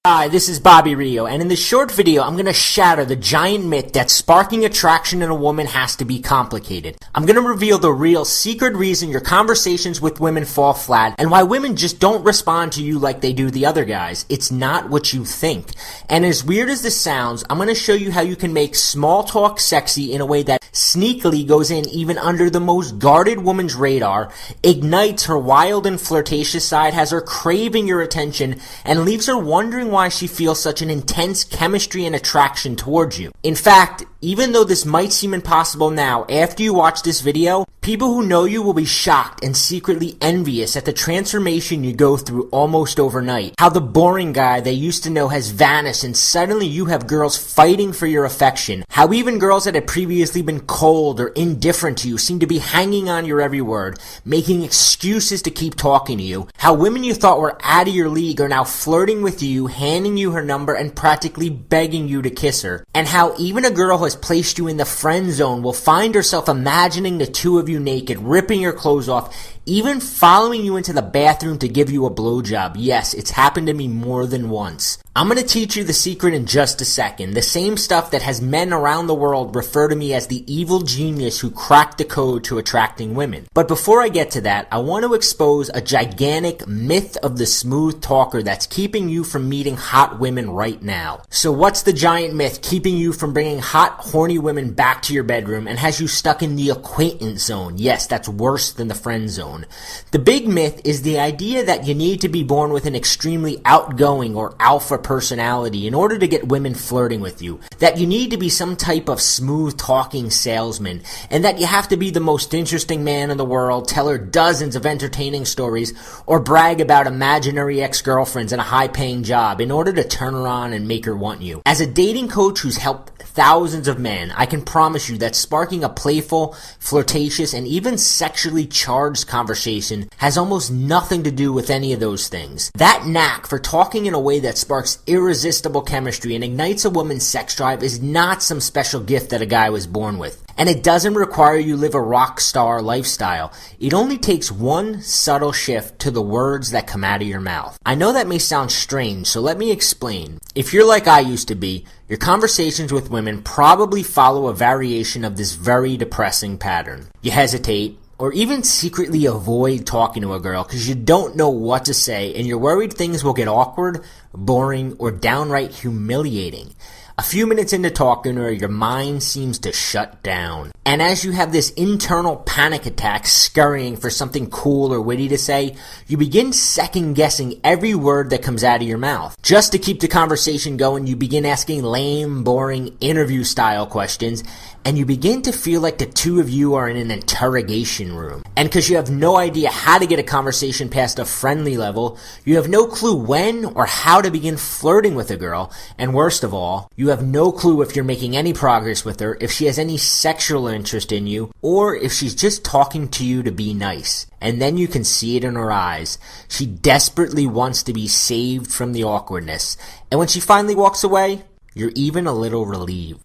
Hi, this is Bobby Rio, and in this short video, I'm going to shatter the giant myth that sparking attraction in a woman has to be complicated. I'm going to reveal the real secret reason your conversations with women fall flat, and why women just don't respond to you like they do the other guys. It's not what you think. And as weird as this sounds, I'm going to show you how you can make small talk sexy in a way that sneakily goes in even under the most guarded woman's radar, ignites her wild and flirtatious side, has her craving your attention, and leaves her wondering why she feels such an intense chemistry and attraction towards you. In fact, even though this might seem impossible now, after you watch this video, people who know you will be shocked and secretly envious at the transformation you go through almost overnight. How the boring guy they used to know has vanished and suddenly you have girls fighting for your affection. How even girls that had previously been cold or indifferent to you seem to be hanging on your every word, making excuses to keep talking to you. How women you thought were out of your league are now flirting with you, handing you her number, and practically begging you to kiss her. And how even a girl who has placed you in the friend zone will find herself imagining the two of you naked, ripping your clothes off, even following you into the bathroom to give you a blowjob. Yes, it's happened to me more than once. I'm going to teach you the secret in just a second. The same stuff that has men around the world refer to me as the evil genius who cracked the code to attracting women. But before I get to that, I want to expose a gigantic myth of the smooth talker that's keeping you from meeting hot women right now. So what's the giant myth keeping you from bringing hot, horny women back to your bedroom and has you stuck in the acquaintance zone? Yes, that's worse than the friend zone. The big myth is the idea that you need to be born with an extremely outgoing or alpha personality in order to get women flirting with you, that you need to be some type of smooth talking salesman, and that you have to be the most interesting man in the world, tell her dozens of entertaining stories, or brag about imaginary ex-girlfriends and a high-paying job in order to turn her on and make her want you. As a dating coach who's helped thousands of men, I can promise you that sparking a playful, flirtatious, and even sexually charged conversation has almost nothing to do with any of those things. That knack for talking in a way that sparks irresistible chemistry and ignites a woman's sex drive is not some special gift that a guy was born with. And it doesn't require you live a rock star lifestyle. It only takes one subtle shift to the words that come out of your mouth. I know that may sound strange, so let me explain. If you're like I used to be, your conversations with women probably follow a variation of this very depressing pattern. You hesitate, or even secretly avoid talking to a girl because you don't know what to say and you're worried things will get awkward, boring, or downright humiliating. A few minutes into talking to her, your mind seems to shut down. And as you have this internal panic attack scurrying for something cool or witty to say, you begin second-guessing every word that comes out of your mouth. Just to keep the conversation going, you begin asking lame, boring, interview-style questions, and you begin to feel like the two of you are in an interrogation room. And because you have no idea how to get a conversation past a friendly level, you have no clue when or how to begin flirting with a girl, and worst of all, you have no clue if you're making any progress with her, if she has any sexual interest in you, or if she's just talking to you to be nice. And then you can see it in her eyes. She desperately wants to be saved from the awkwardness. And when she finally walks away, you're even a little relieved.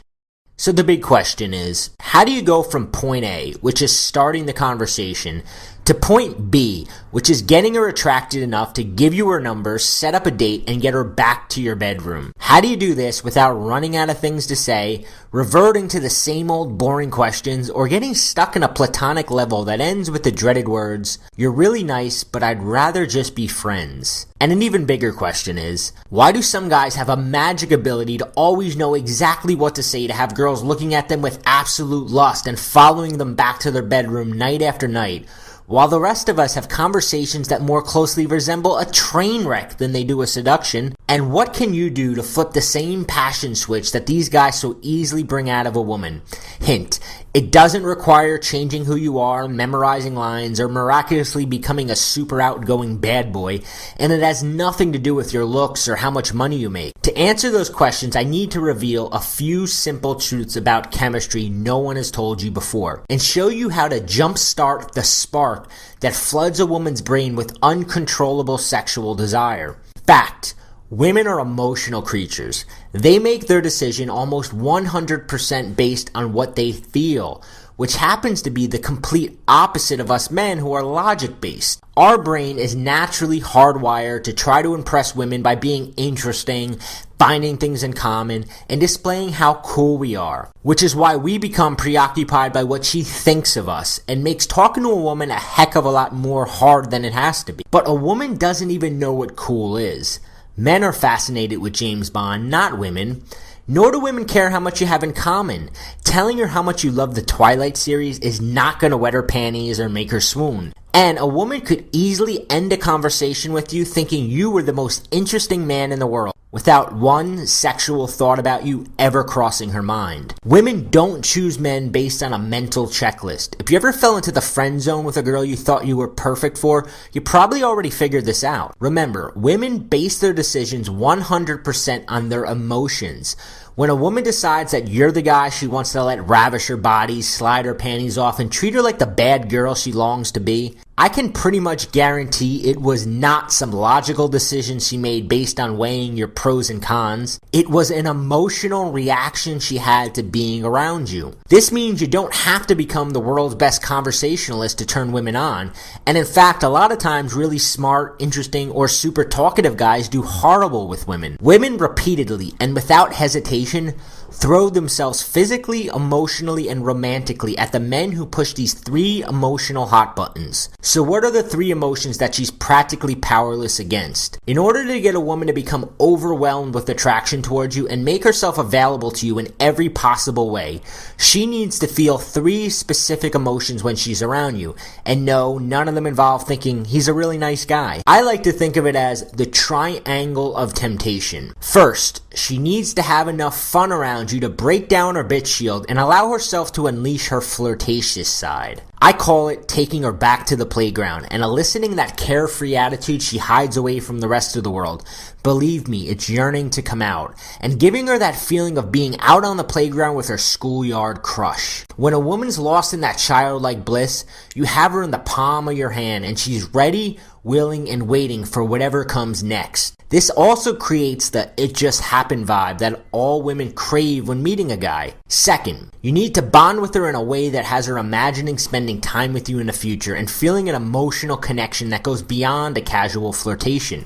So the big question is, how do you go from point A, which is starting the conversation, to point B, which is getting her attracted enough to give you her number, set up a date, and get her back to your bedroom? How do you do this without running out of things to say, reverting to the same old boring questions, or getting stuck in a platonic level that ends with the dreaded words, "You're really nice, but I'd rather just be friends"? And an even bigger question is, why do some guys have a magic ability to always know exactly what to say to have girls looking at them with absolute lust and following them back to their bedroom night after night, while the rest of us have conversations that more closely resemble a train wreck than they do a seduction? And what can you do to flip the same passion switch that these guys so easily bring out of a woman? Hint, it doesn't require changing who you are, memorizing lines, or miraculously becoming a super outgoing bad boy, and it has nothing to do with your looks or how much money you make. To answer those questions, I need to reveal a few simple truths about chemistry no one has told you before, and show you how to jumpstart the spark that floods a woman's brain with uncontrollable sexual desire. Fact: Women are emotional creatures. They make their decision almost 100% based on what they feel, which happens to be the complete opposite of us men who are logic-based. Our brain is naturally hardwired to try to impress women by being interesting, finding things in common, and displaying how cool we are, which is why we become preoccupied by what she thinks of us and makes talking to a woman a heck of a lot more hard than it has to be. But a woman doesn't even know what cool is. Men are fascinated with James Bond, not women. Nor do women care how much you have in common. Telling her how much you love the Twilight series is not going to wet her panties or make her swoon. And a woman could easily end a conversation with you thinking you were the most interesting man in the world, without one sexual thought about you ever crossing her mind. Women don't choose men based on a mental checklist. If you ever fell into the friend zone with a girl you thought you were perfect for, you probably already figured this out. Remember, women base their decisions 100% on their emotions. When a woman decides that you're the guy she wants to let ravish her body, slide her panties off, and treat her like the bad girl she longs to be, I can pretty much guarantee it was not some logical decision she made based on weighing your pros and cons. It was an emotional reaction she had to being around you. This means you don't have to become the world's best conversationalist to turn women on. And in fact, a lot of times really smart, interesting, or super talkative guys do horrible with women. Women repeatedly and without hesitation throw themselves physically, emotionally, and romantically at the men who push these 3 emotional hot buttons. So what are the 3 emotions that she's practically powerless against? In order to get a woman to become overwhelmed with attraction towards you and make herself available to you in every possible way, she needs to feel 3 specific emotions when she's around you. And no, none of them involve thinking he's a really nice guy. I like to think of it as the triangle of temptation. First, she needs to have enough fun around you to break down her bitch shield and allow herself to unleash her flirtatious side. I call it taking her back to the playground and eliciting that carefree attitude she hides away from the rest of the world. Believe me, it's yearning to come out, and giving her that feeling of being out on the playground with her schoolyard crush. When a woman's lost in that childlike bliss, you have her in the palm of your hand and she's ready, willing, and waiting for whatever comes next. This also creates the it just happened vibe that all women crave when meeting a guy. Second, you need to bond with her in a way that has her imagining spending time with you in the future and feeling an emotional connection that goes beyond a casual flirtation.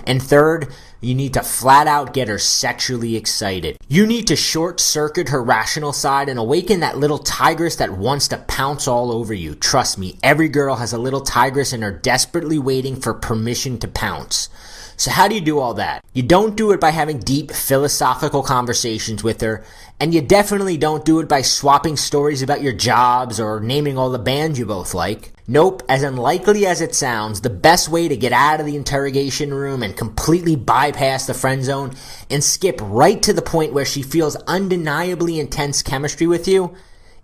And third, you need to flat out get her sexually excited. You need to short circuit her rational side and awaken that little tigress that wants to pounce all over you. Trust me, every girl has a little tigress and are desperately waiting for permission to pounce. So how do you do all that? You don't do it by having deep philosophical conversations with her, and you definitely don't do it by swapping stories about your jobs or naming all the bands you both like. Nope, as unlikely as it sounds, the best way to get out of the interrogation room and completely bypass the friend zone and skip right to the point where she feels undeniably intense chemistry with you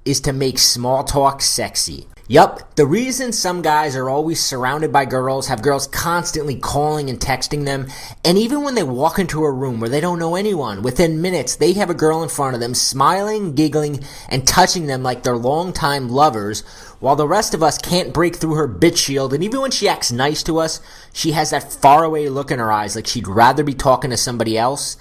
is to make small talk sexy. Yup, the reason some guys are always surrounded by girls, have girls constantly calling and texting them, and even when they walk into a room where they don't know anyone, within minutes they have a girl in front of them smiling, giggling, and touching them like they're longtime lovers, while the rest of us can't break through her bitch shield, and even when she acts nice to us, she has that faraway look in her eyes like she'd rather be talking to somebody else,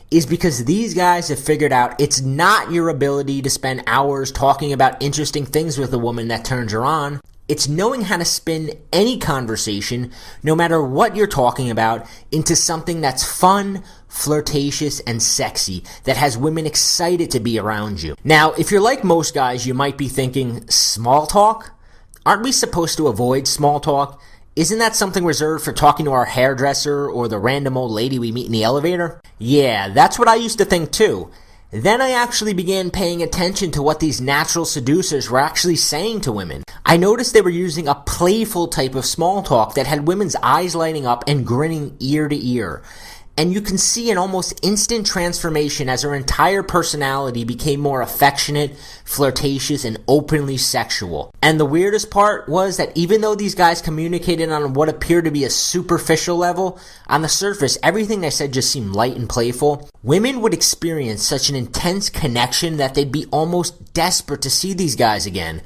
is because these guys have figured out it's not your ability to spend hours talking about interesting things with a woman that turns her on. It's knowing how to spin any conversation, no matter what you're talking about, into something that's fun, flirtatious, and sexy, that has women excited to be around you. Now, if you're like most guys, you might be thinking, small talk? Aren't we supposed to avoid small talk? Isn't that something reserved for talking to our hairdresser or the random old lady we meet in the elevator? Yeah, that's what I used to think too. Then I actually began paying attention to what these natural seducers were actually saying to women. I noticed they were using a playful type of small talk that had women's eyes lighting up and grinning ear to ear. And you can see an almost instant transformation as her entire personality became more affectionate, flirtatious, and openly sexual. And the weirdest part was that even though these guys communicated on what appeared to be a superficial level, on the surface, everything they said just seemed light and playful. Women would experience such an intense connection that they'd be almost desperate to see these guys again.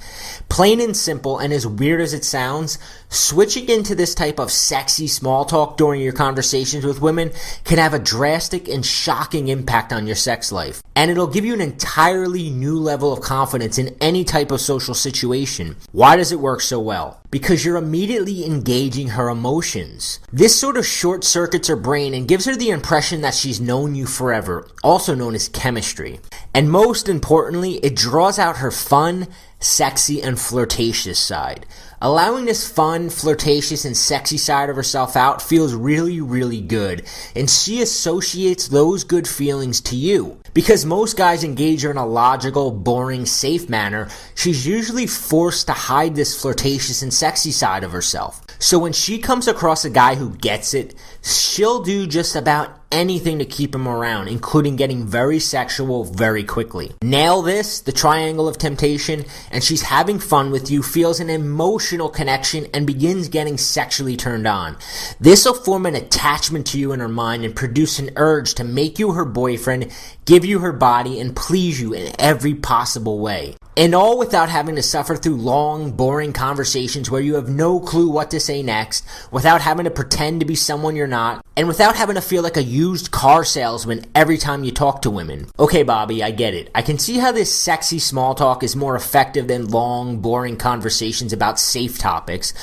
Plain and simple, and as weird as it sounds, Switching into this type of sexy small talk during your conversations with women can have a drastic and shocking impact on your sex life. And it'll give you an entirely new level of confidence in any type of social situation. Why does it work so well? Because you're immediately engaging her emotions. This sort of short circuits her brain and gives her the impression that she's known you forever, also known as chemistry. And most importantly, it draws out her fun, sexy, and flirtatious side. Allowing this fun, flirtatious, and sexy side of herself out feels really, really good, and she associates those good feelings to you. Because most guys engage her in a logical, boring, safe manner, she's usually forced to hide this flirtatious and sexy side of herself. So when she comes across a guy who gets it, she'll do just about anything to keep him around, including getting very sexual very quickly. Nail this, the triangle of temptation, and she's having fun with you, feels an emotional connection, and begins getting sexually turned on. This will form an attachment to you in her mind and produce an urge to make you her boyfriend, give you her body, and please you in every possible way. And all without having to suffer through long, boring conversations where you have no clue what to say next, without having to pretend to be someone you're not, and without having to feel like a used car salesman every time you talk to women. Okay, Bobby, I get it. I can see how this sexy small talk is more effective than long, boring conversations about safe topics,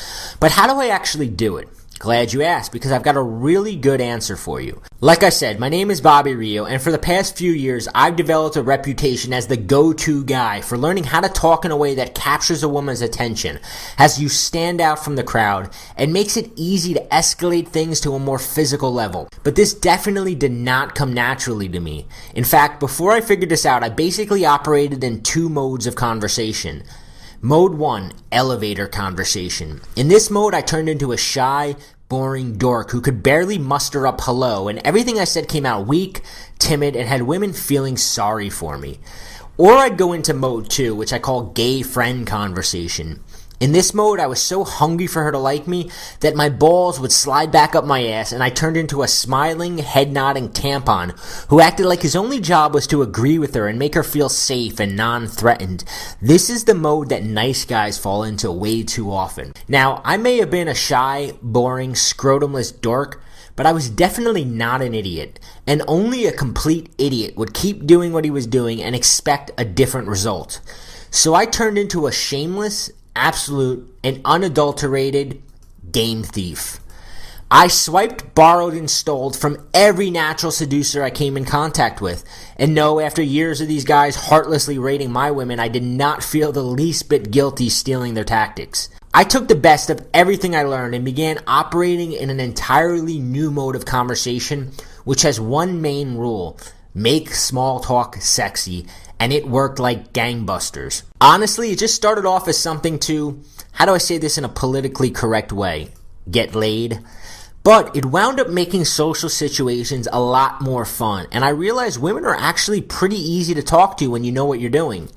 but how do I actually do it? Glad you asked, because I've got a really good answer for you. Like I said, my name is Bobby Rio, and for the past few years, I've developed a reputation as the go-to guy for learning how to talk in a way that captures a woman's attention, has you stand out from the crowd, and makes it easy to escalate things to a more physical level. But this definitely did not come naturally to me. In fact, before I figured this out, I basically operated in two modes of conversation. Mode 1, elevator conversation. In this mode, I turned into a shy, boring dork who could barely muster up hello, and everything I said came out weak, timid, and had women feeling sorry for me. Or I'd go into mode 2, which I call gay friend conversation. In this mode, I was so hungry for her to like me that my balls would slide back up my ass, and I turned into a smiling, head-nodding tampon who acted like his only job was to agree with her and make her feel safe and non-threatened. This is the mode that nice guys fall into way too often. Now, I may have been a shy, boring, scrotumless dork, but I was definitely not an idiot, and only a complete idiot would keep doing what he was doing and expect a different result. So I turned into a shameless, absolute, and unadulterated game thief. I swiped, borrowed, and stole from every natural seducer I came in contact with. And no, after years of these guys heartlessly raiding my women, I did not feel the least bit guilty stealing their tactics. I took the best of everything I learned and began operating in an entirely new mode of conversation, which has one main rule: make small talk sexy. And it worked like gangbusters. Honestly, it just started off as something to, how do I say this in a politically correct way, get laid? But it wound up making social situations a lot more fun, and I realized women are actually pretty easy to talk to when you know what you're doing.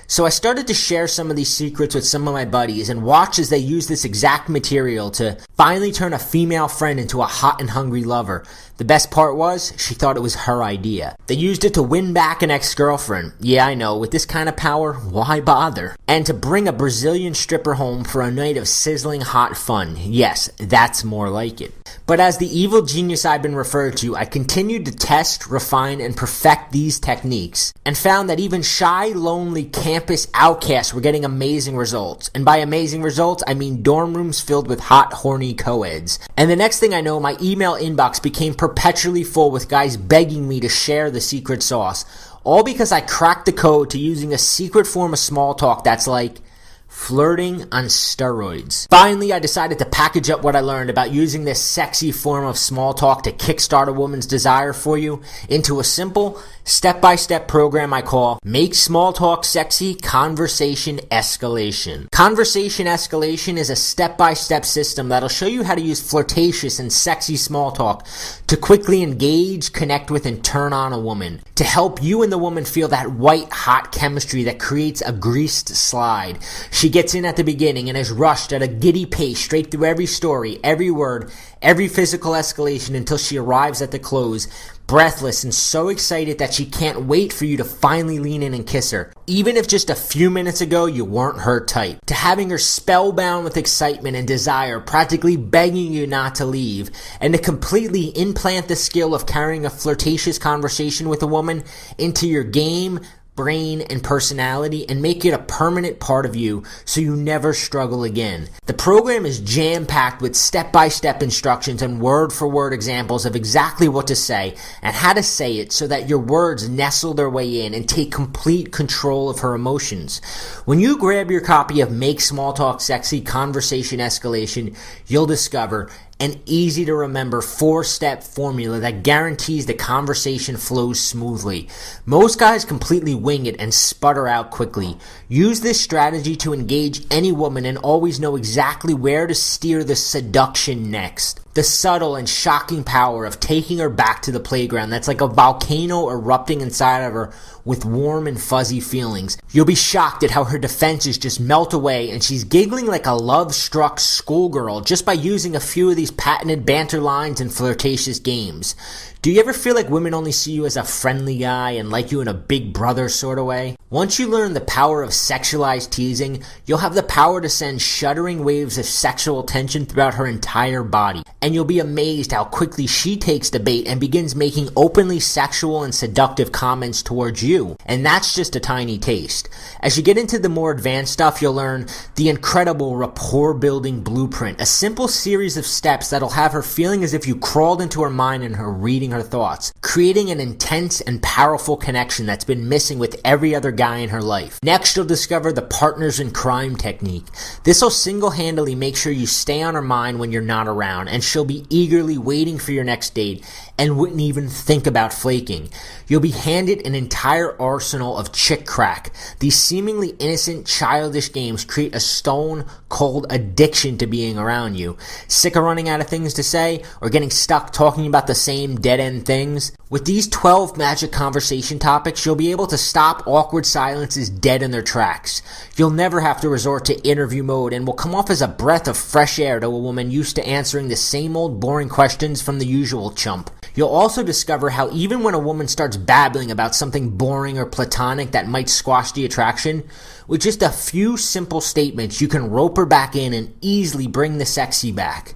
So I started to share some of these secrets with some of my buddies and watch as they use this exact material to finally turn a female friend into a hot and hungry lover. The best part was, she thought it was her idea. They used it to win back an ex-girlfriend. Yeah, I know, with this kind of power, why bother? And to bring a Brazilian stripper home for a night of sizzling hot fun. Yes, that's more like it. But as the evil genius I've been referred to, I continued to test, refine, and perfect these techniques, and found that even shy, lonely campus outcasts were getting amazing results. And by amazing results, I mean dorm rooms filled with hot, horny co-eds. And the next thing I know, my email inbox became perpetually full with guys begging me to share the secret sauce, all because I cracked the code to using a secret form of small talk that's like flirting on steroids. Finally, I decided to package up what I learned about using this sexy form of small talk to kickstart a woman's desire for you into a simple, step-by-step program I call Make Small Talk Sexy Conversation Escalation. Conversation Escalation is a step-by-step system that'll show you how to use flirtatious and sexy small talk to quickly engage, connect with, and turn on a woman, to help you and the woman feel that white-hot chemistry that creates a greased slide. She gets in at the beginning and is rushed at a giddy pace straight through every story, every word, every physical escalation until she arrives at the close, breathless and so excited that she can't wait for you to finally lean in and kiss her, even if just a few minutes ago you weren't her type. To having her spellbound with excitement and desire, practically begging you not to leave, and to completely implant the skill of carrying a flirtatious conversation with a woman into your game, brain, and personality and make it a permanent part of you so you never struggle again. The program is jam-packed with step-by-step instructions and word-for-word examples of exactly what to say and how to say it so that your words nestle their way in and take complete control of her emotions. When you grab your copy of Make Small Talk Sexy Conversation Escalation, you'll discover an easy-to-remember 4-step formula that guarantees the conversation flows smoothly. Most guys completely wing it and sputter out quickly. Use this strategy to engage any woman and always know exactly where to steer the seduction next. The subtle and shocking power of taking her back to the playground that's like a volcano erupting inside of her with warm and fuzzy feelings. You'll be shocked at how her defenses just melt away and she's giggling like a love-struck schoolgirl just by using a few of these patented banter lines and flirtatious games. Do you ever feel like women only see you as a friendly guy and like you in a big brother sort of way? Once you learn the power of sexualized teasing, you'll have the power to send shuddering waves of sexual tension throughout her entire body. And you'll be amazed how quickly she takes the bait and begins making openly sexual and seductive comments towards you. And that's just a tiny taste. As you get into the more advanced stuff, you'll learn the incredible rapport-building blueprint, a simple series of steps that'll have her feeling as if you crawled into her mind and her reading her thoughts, creating an intense and powerful connection that's been missing with every other guy in her life. Next, you'll discover the partners in crime technique. This will single-handedly make sure you stay on her mind when you're not around, and she'll be eagerly waiting for your next date and wouldn't even think about flaking. You'll be handed an entire arsenal of chick crack. These seemingly innocent, childish games create a stone-cold addiction to being around you. Sick of running out of things to say or getting stuck talking about the same dead-end things? With these 12 magic conversation topics, you'll be able to stop awkward silences dead in their tracks. You'll never have to resort to interview mode and will come off as a breath of fresh air to a woman used to answering the same old boring questions from the usual chump. You'll also discover how even when a woman starts babbling about something boring or platonic that might squash the attraction, with just a few simple statements you can rope her back in and easily bring the sexy back.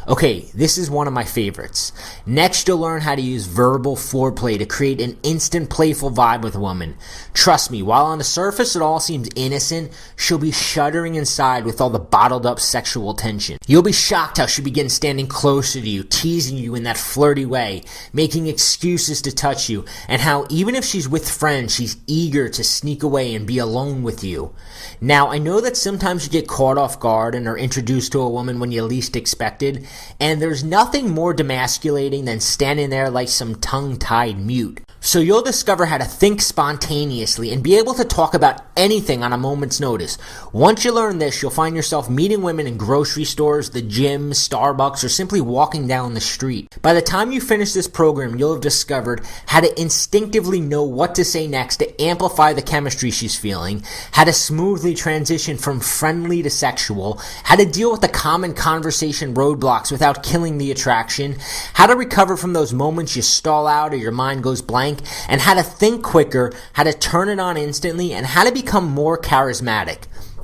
Okay, this is one of my favorites. Next, you'll learn how to use verbal foreplay to create an instant playful vibe with a woman. Trust me, while on the surface it all seems innocent, she'll be shuddering inside with all the bottled up sexual tension. You'll be shocked how she begins standing closer to you, teasing you in that flirty way, making excuses to touch you, and how even if she's with friends, she's eager to sneak away and be alone with you. Now, I know that sometimes you get caught off guard and are introduced to a woman when you least expected, and there's nothing more demasculating than standing there like some tongue-tied mute. So you'll discover how to think spontaneously and be able to talk about anything on a moment's notice. Once you learn this, you'll find yourself meeting women in grocery stores, the gym, Starbucks, or simply walking down the street. By the time you finish this program, you'll have discovered how to instinctively know what to say next to amplify the chemistry she's feeling, how to smoothly transition from friendly to sexual, how to deal with the common conversation roadblocks without killing the attraction, how to recover from those moments you stall out or your mind goes blank, and how to think quicker, how to turn it on instantly, and how to become more charismatic.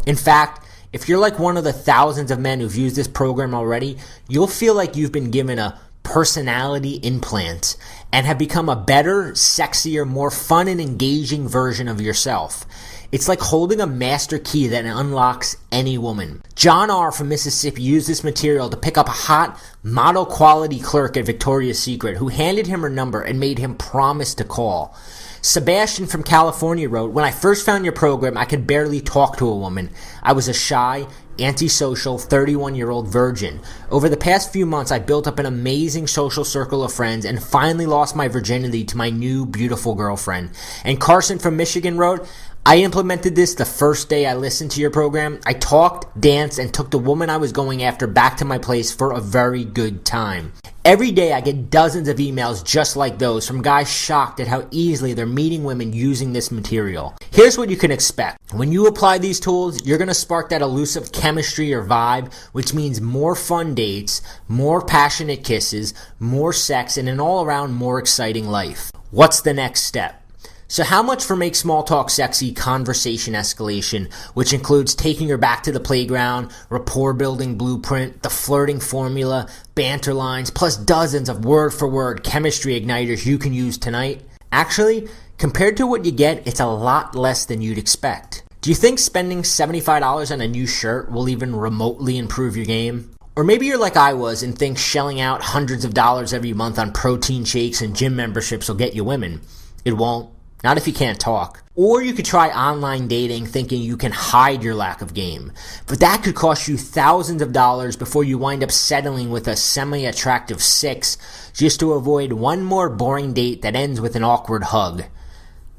In fact, if you're like one of the thousands of men who've used this program already, you'll feel like you've been given a personality implant and have become a better, sexier, more fun and engaging version of yourself. It's like holding a master key that unlocks any woman. John R. from Mississippi used this material to pick up a hot, model-quality clerk at Victoria's Secret who handed him her number and made him promise to call. Sebastian from California wrote, "When I first found your program, I could barely talk to a woman. I was a shy, antisocial, 31-year-old virgin. Over the past few months, I built up an amazing social circle of friends and finally lost my virginity to my new, beautiful girlfriend." And Carson from Michigan wrote, I implemented this the first day I listened to your program. I talked, danced, and took the woman I was going after back to my place for a very good time. Every day I get dozens of emails just like those from guys shocked at how easily they're meeting women using this material. Here's what you can expect. When you apply these tools, you're going to spark that elusive chemistry or vibe, which means more fun dates, more passionate kisses, more sex, and an all-around more exciting life. What's the next step? So how much for Make Small Talk Sexy conversation escalation, which includes taking her back to the playground, rapport building blueprint, the flirting formula, banter lines, plus dozens of word-for-word chemistry igniters you can use tonight? Actually, compared to what you get, it's a lot less than you'd expect. Do you think spending $75 on a new shirt will even remotely improve your game? Or maybe you're like I was and think shelling out hundreds of dollars every month on protein shakes and gym memberships will get you women. It won't. Not if you can't talk. Or you could try online dating thinking you can hide your lack of game. But that could cost you thousands of dollars before you wind up settling with a semi-attractive 6 just to avoid one more boring date that ends with an awkward hug.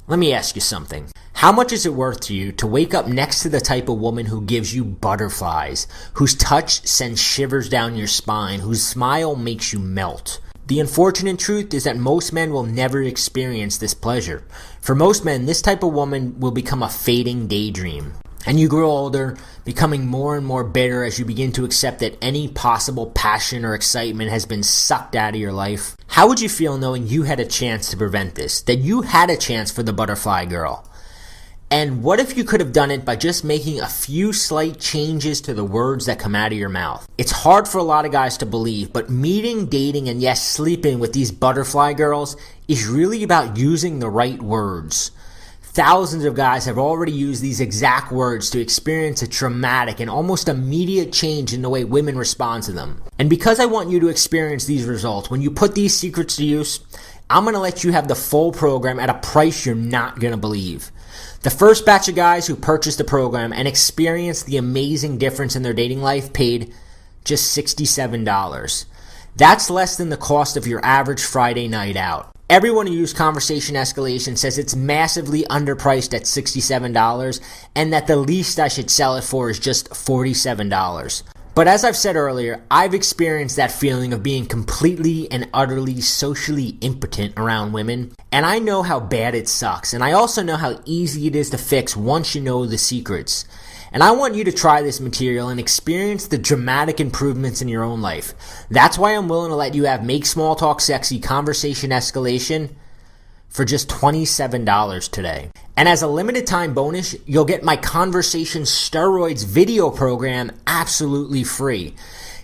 Let me ask you something. How much is it worth to you to wake up next to the type of woman who gives you butterflies, whose touch sends shivers down your spine, whose smile makes you melt? The unfortunate truth is that most men will never experience this pleasure. For most men, this type of woman will become a fading daydream. And you grow older, becoming more and more bitter as you begin to accept that any possible passion or excitement has been sucked out of your life. How would you feel knowing you had a chance to prevent this? That you had a chance for the butterfly girl? And what if you could have done it by just making a few slight changes to the words that come out of your mouth? It's hard for a lot of guys to believe, but meeting, dating, and yes, sleeping with these butterfly girls is really about using the right words. Thousands of guys have already used these exact words to experience a dramatic and almost immediate change in the way women respond to them. And because I want you to experience these results, when you put these secrets to use, I'm going to let you have the full program at a price you're not going to believe. The first batch of guys who purchased the program and experienced the amazing difference in their dating life paid just $67. That's less than the cost of your average Friday night out. Everyone who used Conversation Escalation says it's massively underpriced at $67 and that the least I should sell it for is just $47. But as I've said earlier, I've experienced that feeling of being completely and utterly socially impotent around women, and I know how bad it sucks, and I also know how easy it is to fix once you know the secrets. And I want you to try this material and experience the dramatic improvements in your own life. That's why I'm willing to let you have Make Small Talk Sexy Conversation Escalation for just $27 today. And as a limited time bonus, you'll get my Conversation Steroids video program absolutely free.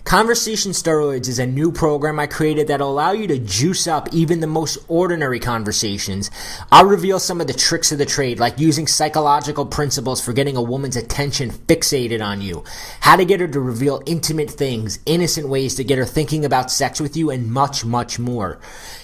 Conversation Steroids is a new program I created that'll allow you to juice up even the most ordinary conversations. I'll reveal some of the tricks of the trade, like using psychological principles for getting a woman's attention fixated on you, how to get her to reveal intimate things, innocent ways to get her thinking about sex with you, and much, much more.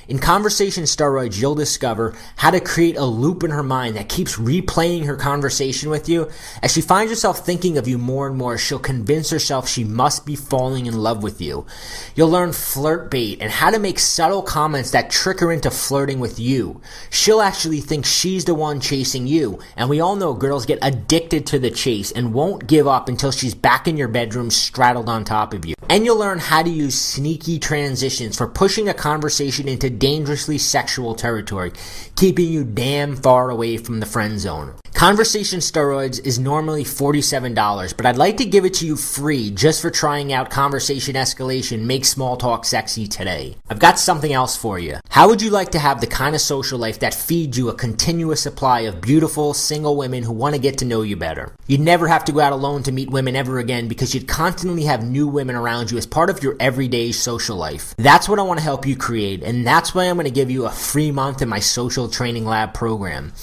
In Conversation Steroids, you'll discover how to create a loop in her mind that keeps replaying her conversation with you. As she finds herself thinking of you more and more, she'll convince herself she must be falling in love with you. You'll learn flirt bait and how to make subtle comments that trick her into flirting with you. She'll actually think she's the one chasing you, and we all know girls get addicted to the chase and won't give up until she's back in your bedroom straddled on top of you. And you'll learn how to use sneaky transitions for pushing a conversation into dangerously sexual territory, keeping you damn far away from the friend zone. Conversation Steroids is normally $47, but I'd like to give it to you free just for trying out Conversation Escalation Make Small Talk Sexy today. I've got something else for you. How would you like to have the kind of social life that feeds you a continuous supply of beautiful, single women who want to get to know you better? You'd never have to go out alone to meet women ever again because you'd constantly have new women around you as part of your everyday social life. That's what I want to help you create, and that's why I'm going to give you a free month in my Social Training Lab program.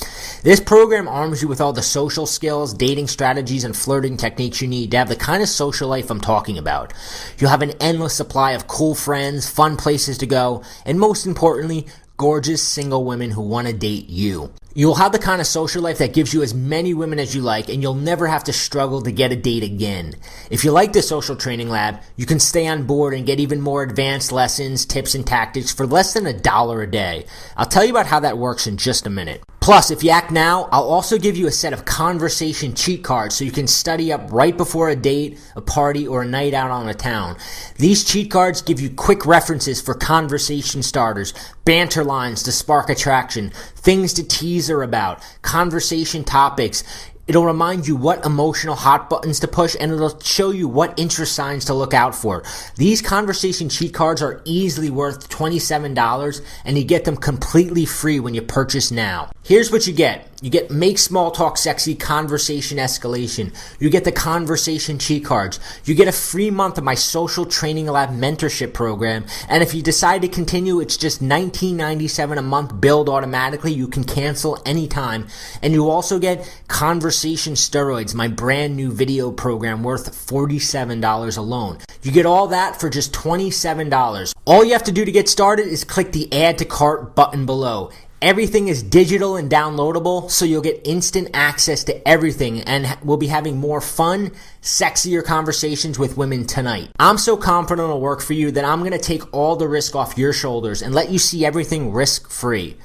This program arms you with all the social skills, dating strategies, and flirting techniques you need to have the kind of social life I'm talking about. You'll have an endless supply of cool friends, fun places to go, and most importantly, gorgeous single women who want to date you. You'll have the kind of social life that gives you as many women as you like, and you'll never have to struggle to get a date again. If you like the Social Training Lab, you can stay on board and get even more advanced lessons, tips, and tactics for less than $1 a day. I'll tell you about how that works in just a minute. Plus, if you act now, I'll also give you a set of conversation cheat cards so you can study up right before a date, a party, or a night out on the town. These cheat cards give you quick references for conversation starters, banter lines to spark attraction, things to tease her about, conversation topics. It'll remind you what emotional hot buttons to push, and it'll show you what interest signs to look out for. These conversation cheat cards are easily worth $27, and you get them completely free when you purchase now. Here's what you get. You get Make Small Talk Sexy Conversation Escalation. You get the Conversation Cheat Cards. You get a free month of my Social Training Lab mentorship program. And if you decide to continue, it's just $19.97 a month billed automatically. You can cancel anytime. And you also get Conversation Steroids, my brand new video program worth $47 alone. You get all that for just $27. All you have to do to get started is click the Add to Cart button below. Everything is digital and downloadable, so you'll get instant access to everything, and we'll be having more fun, sexier conversations with women tonight. I'm so confident it'll work for you that I'm going to take all the risk off your shoulders and let you see everything risk-free.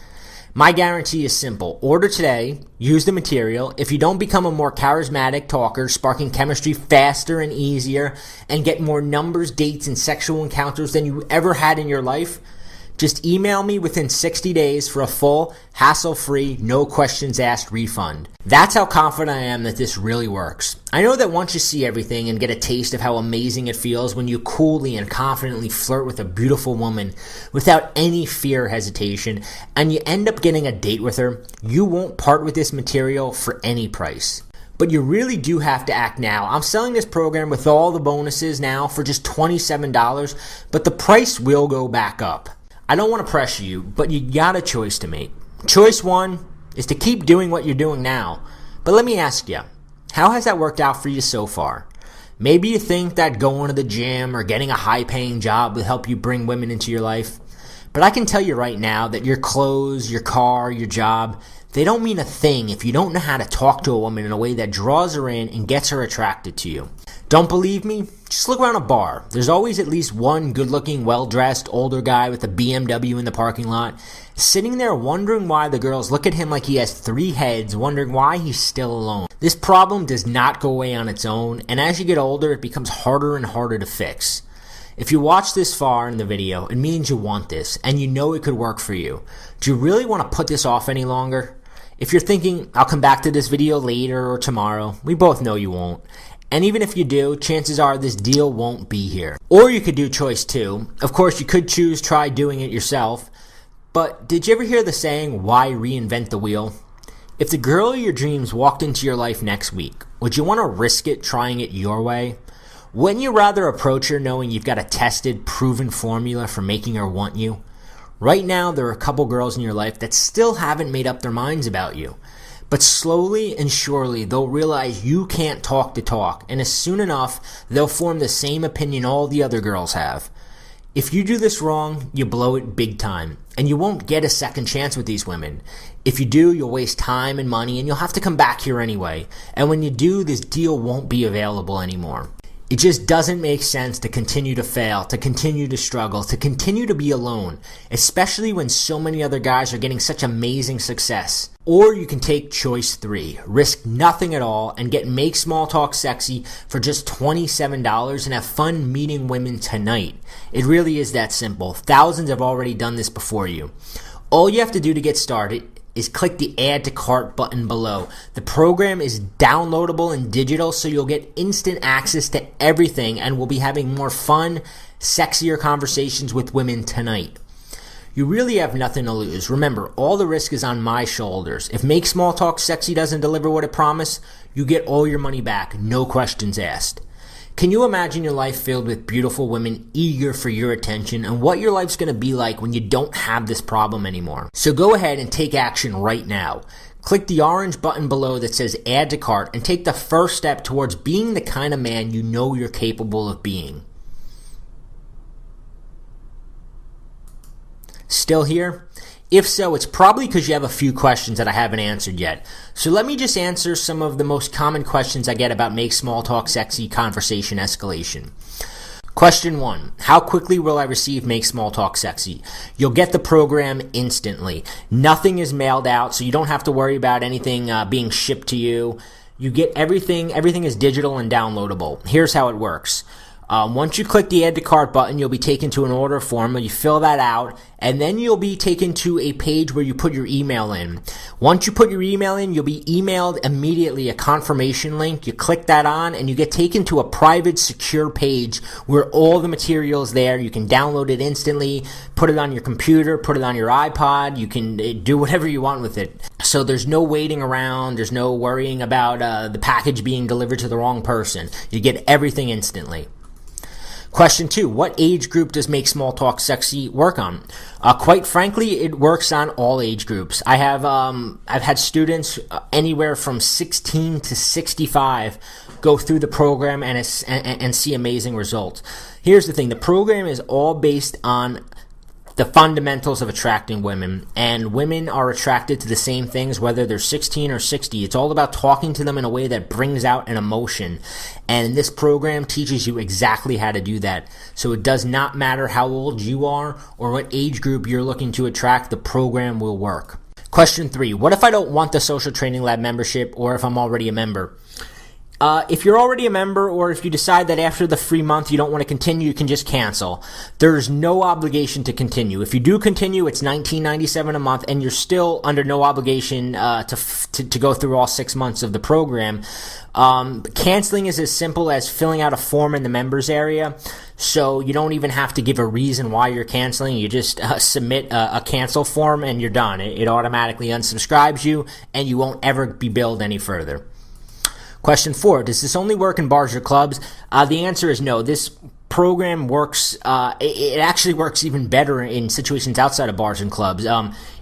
My guarantee is simple. Order today, use the material. If you don't become a more charismatic talker, sparking chemistry faster and easier, and get more numbers, dates, and sexual encounters than you ever had in your life, just email me within 60 days for a full, hassle-free, no questions asked refund. That's how confident I am that this really works. I know that once you see everything and get a taste of how amazing it feels when you coolly and confidently flirt with a beautiful woman without any fear or hesitation, and you end up getting a date with her, you won't part with this material for any price. But you really do have to act now. I'm selling this program with all the bonuses now for just $27, but the price will go back up. I don't want to pressure you, but you got a choice to make. Choice one is to keep doing what you're doing now. But let me ask you, how has that worked out for you so far? Maybe you think that going to the gym or getting a high-paying job will help you bring women into your life. But I can tell you right now that your clothes, your car, your job, they don't mean a thing if you don't know how to talk to a woman in a way that draws her in and gets her attracted to you. Don't believe me? Just look around a bar. There's always at least one good-looking, well-dressed, older guy with a BMW in the parking lot, sitting there wondering why the girls look at him like he has 3 heads, wondering why he's still alone. This problem does not go away on its own, and as you get older, it becomes harder and harder to fix. If you watch this far in the video, it means you want this, and you know it could work for you. Do you really want to put this off any longer? If you're thinking, I'll come back to this video later or tomorrow, we both know you won't. And even if you do, chances are this deal won't be here. Or you could do choice 2. Of course, you could try doing it yourself. But did you ever hear the saying, why reinvent the wheel? If the girl of your dreams walked into your life next week, would you want to risk it trying it your way? Wouldn't you rather approach her knowing you've got a tested, proven formula for making her want you? Right now, there are a couple girls in your life that still haven't made up their minds about you. But slowly and surely, they'll realize you can't talk the talk, and as soon enough, they'll form the same opinion all the other girls have. If you do this wrong, you blow it big time, and you won't get a second chance with these women. If you do, you'll waste time and money, and you'll have to come back here anyway. And when you do, this deal won't be available anymore. It just doesn't make sense to continue to fail, to continue to struggle, to continue to be alone, especially when so many other guys are getting such amazing success. Or you can take choice 3, risk nothing at all and get Make Small Talk Sexy for just $27 and have fun meeting women tonight. It really is that simple. Thousands have already done this before you. All you have to do to get started is click the Add to Cart button below. The program is downloadable and digital, so you'll get instant access to everything, and we'll be having more fun, sexier conversations with women tonight. You really have nothing to lose. Remember, all the risk is on my shoulders. If Make Small Talk Sexy doesn't deliver what it promised, you get all your money back, no questions asked. Can you imagine your life filled with beautiful women eager for your attention, and what your life's going to be like when you don't have this problem anymore? So go ahead and take action right now. Click the orange button below that says Add to Cart and take the first step towards being the kind of man you know you're capable of being. Still here? If so, it's probably because you have a few questions that I haven't answered yet. So let me just answer some of the most common questions I get about Make Small Talk Sexy Conversation Escalation. Question 1. How quickly will I receive Make Small Talk Sexy? You'll get the program instantly. Nothing is mailed out, so you don't have to worry about anything being shipped to you. You get everything. Everything is digital and downloadable. Here's how it works. Once you click the Add to Cart button, you'll be taken to an order form. You fill that out, and then you'll be taken to a page where you put your email in. Once you put your email in, you'll be emailed immediately a confirmation link. You click that on, and you get taken to a private, secure page where all the material is there. You can download it instantly, put it on your computer, put it on your iPod. You can do whatever you want with it. So there's no waiting around. There's no worrying about the package being delivered to the wrong person. You get everything instantly. Question 2, what age group does Make Small Talk Sexy work on? Quite frankly, it works on all age groups. I've had students anywhere from 16 to 65 go through the program and see amazing results. Here's the thing, the program is all based on the fundamentals of attracting women, and women are attracted to the same things whether they're 16 or 60. It's all about talking to them in a way that brings out an emotion, and this program teaches you exactly how to do that. So it does not matter how old you are or what age group you're looking to attract, the program will work. Question 3, what if I don't want the Social Training Lab membership, or if I'm already a member? If you're already a member, or if you decide that after the free month you don't want to continue, you can just cancel. There's no obligation to continue. If you do continue, it's $19.97 a month, and you're still under no obligation to go through all 6 months of the program. Canceling is as simple as filling out a form in the members area, so you don't even have to give a reason why you're canceling. You just submit a cancel form, and you're done. It automatically unsubscribes you, and you won't ever be billed any further. Question 4, does this only work in bars or clubs? The answer is no. This program works, it actually works even better in situations outside of bars and clubs.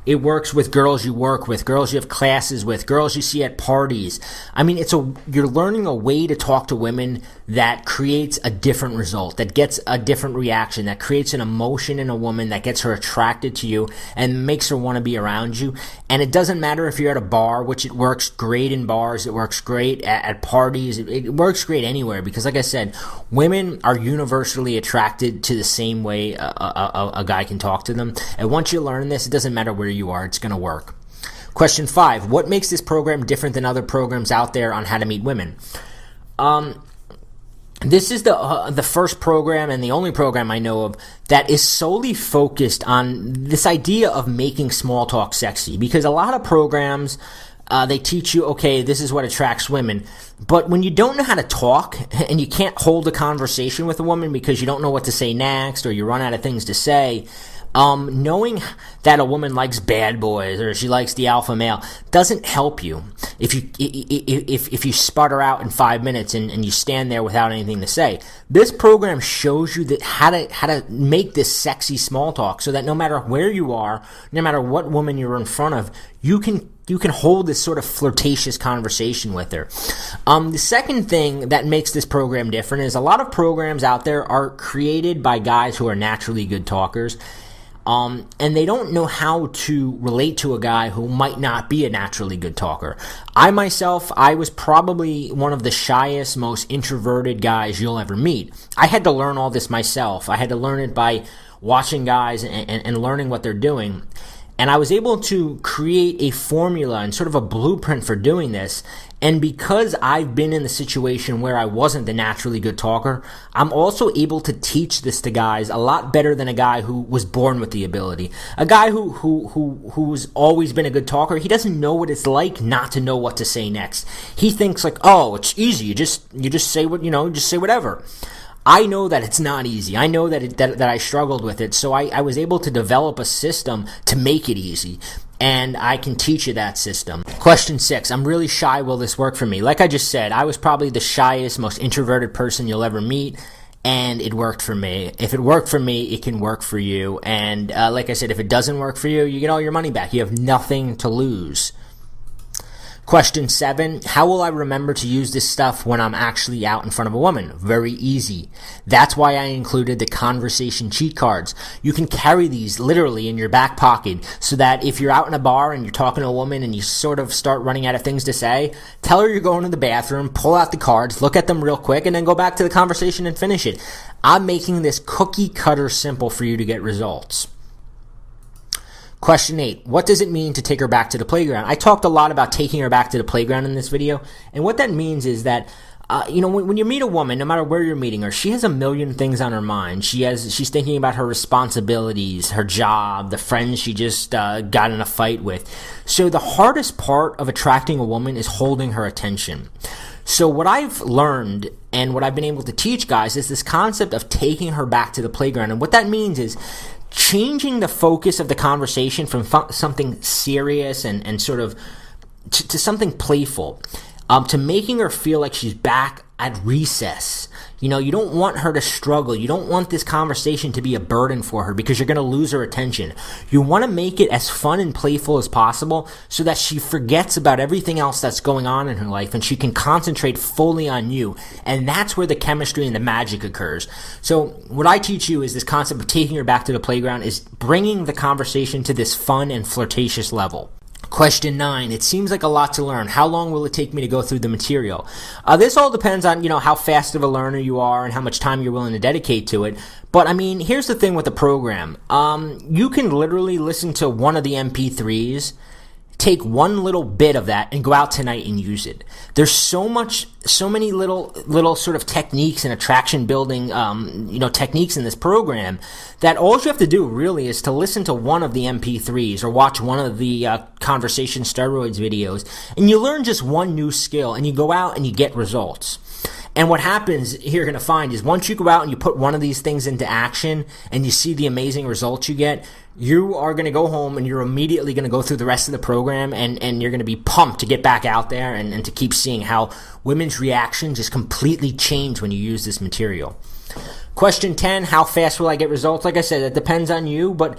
It works with girls you work with, girls you have classes with, girls you see at parties. I mean, you're learning a way to talk to women that creates a different result, that gets a different reaction, that creates an emotion in a woman that gets her attracted to you and makes her want to be around you. And it doesn't matter if you're at a bar, which it works great in bars, it works great at parties, it works great anywhere, because like I said, women are universally attracted to the same way a guy can talk to them. And once you learn this, it doesn't matter where you are, it's going to work. Question 5, what makes this program different than other programs out there on how to meet women? This is the first program and the only program I know of that is solely focused on this idea of making small talk sexy, because a lot of programs they teach you, okay, this is what attracts women. But when you don't know how to talk and you can't hold a conversation with a woman because you don't know what to say next, or you run out of things to say, knowing that a woman likes bad boys or she likes the alpha male doesn't help you. If you sputter out in 5 minutes and you stand there without anything to say, this program shows you that how to make this sexy small talk, so that no matter where you are, no matter what woman you're in front of, you can hold this sort of flirtatious conversation with her. The second thing that makes this program different is a lot of programs out there are created by guys who are naturally good talkers. And they don't know how to relate to a guy who might not be a naturally good talker. I was probably one of the shyest, most introverted guys you'll ever meet. I had to learn all this myself. I had to learn it by watching guys and learning what they're doing. And I was able to create a formula and sort of a blueprint for doing this. And because I've been in the situation where I wasn't the naturally good talker, I'm also able to teach this to guys a lot better than a guy who was born with the ability. A guy who's always been a good talker, he doesn't know what it's like not to know what to say next. He thinks like, oh, it's easy. You just say what, just say whatever. I know that it's not easy. I know that I struggled with it, so I was able to develop a system to make it easy, and I can teach you that system. Question 6, I'm really shy. Will this work for me? Like I just said, I was probably the shyest, most introverted person you'll ever meet, and it worked for me. If it worked for me, it can work for you, and like I said, if it doesn't work for you, you get all your money back. You have nothing to lose. Question 7, how will I remember to use this stuff when I'm actually out in front of a woman? Very easy. That's why I included the conversation cheat cards. You can carry these literally in your back pocket so that if you're out in a bar and you're talking to a woman and you sort of start running out of things to say, tell her you're going to the bathroom, pull out the cards, look at them real quick, and then go back to the conversation and finish it. I'm making this cookie cutter simple for you to get results. Question 8, what does it mean to take her back to the playground? I talked a lot about taking her back to the playground in this video, and what that means is that when you meet a woman, no matter where you're meeting her, she has a million things on her mind. She's thinking about her responsibilities, her job, the friends she just got in a fight with. So the hardest part of attracting a woman is holding her attention. So what I've learned and what I've been able to teach guys is this concept of taking her back to the playground. And what that means is changing the focus of the conversation from something serious and sort of to something playful, to making her feel like she's back at recess. You don't want her to struggle. You don't want this conversation to be a burden for her because you're going to lose her attention. You want to make it as fun and playful as possible so that she forgets about everything else that's going on in her life and she can concentrate fully on you. And that's where the chemistry and the magic occurs. So what I teach you is this concept of taking her back to the playground is bringing the conversation to this fun and flirtatious level. Question 9, it seems like a lot to learn. How long will it take me to go through the material? This all depends on, how fast of a learner you are and how much time you're willing to dedicate to it. But, here's the thing with the program. You can literally listen to one of the MP3s, take one little bit of that and go out tonight and use it. There's so many little sort of techniques and attraction building, techniques in this program that all you have to do really is to listen to one of the MP3s or watch one of the conversation steroids videos, and you learn just one new skill and you go out and you get results. And what happens, you're going to find, is once you go out and you put one of these things into action and you see the amazing results you get, you are going to go home and you're immediately going to go through the rest of the program and you're going to be pumped to get back out there and to keep seeing how women's reactions just completely change when you use this material. Question 10, how fast will I get results? Like I said, it depends on you, but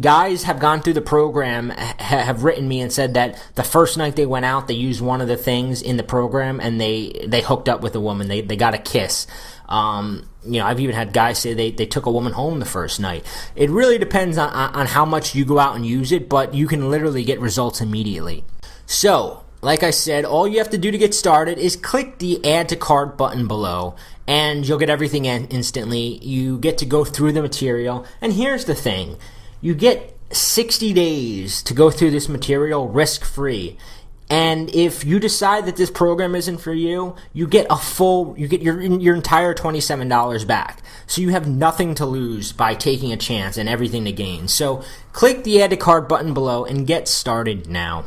guys have gone through the program, have written me and said that the first night they went out, they used one of the things in the program and they hooked up with a woman. They got a kiss. I've even had guys say they took a woman home the first night. It really depends on how much you go out and use it, but you can literally get results immediately. So, like I said, all you have to do to get started is click the Add to Cart button below, and you'll get everything instantly. You get to go through the material, and here's the thing. You get 60 days to go through this material risk-free. And if you decide that this program isn't for you, you get your entire $27 back. So you have nothing to lose by taking a chance and everything to gain. So click the Add to Cart button below and get started now.